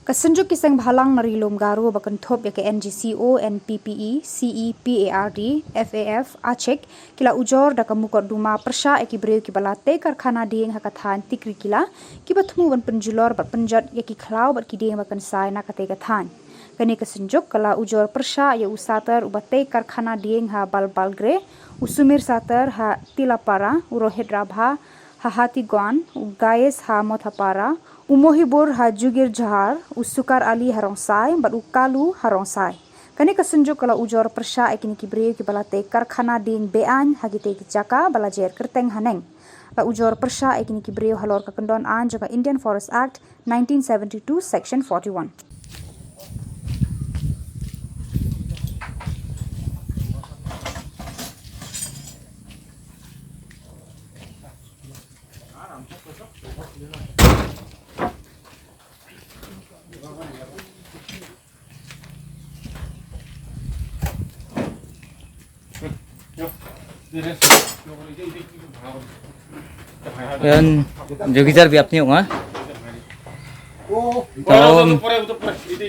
Kasunjuk ki Sengbhalang narilum Garo bakan thop ya ke NGCO, NPPE, CEPARD, FAF, Acek, kila Ujor da ka Mukotduma Pyrshah ki breu ki balate Karkhana Dieng hakathan tikri kila ki batmu ban penjulor bat penjat ya ki khlau bat ki Dieng bakan sai na kate kathan. Kani kasunjuk kala Ujor Pyrshah ya usatar ubate Karkhana Dieng ha balbalgre, usumir satar ha tilapara, urohid rabha, ha hati guan, ugayes ha mothapara, umohibur ha jugir jahar, usukar ali harongsai, bat ukalu harongsai. Kani kasunjuk kala Ujor Pyrshah ekini kibreu ki balate Karkhana Dieng bean hagite kicaka balajer kerteng haneng. La Ujor Pyrshah ekini kibreu halor kakendon an joka Indian Forest Act 1972 Section 41. Yan, jogijar biapni onga. Tao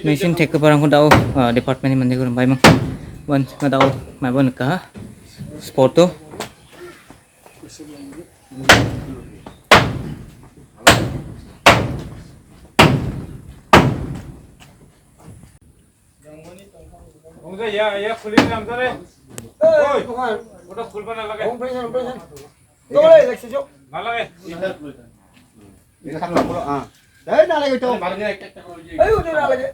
mesin tek barang ko tao department ni mandi ko bay mang. Wan nga tao may bon ka sporto. Ya खुली नाम तो रे ओए उधर फुल बना लगे Goเลยเล็กสิโจ ना लगे ini kan pulau ah dari nala gitu ayo dari nala gitu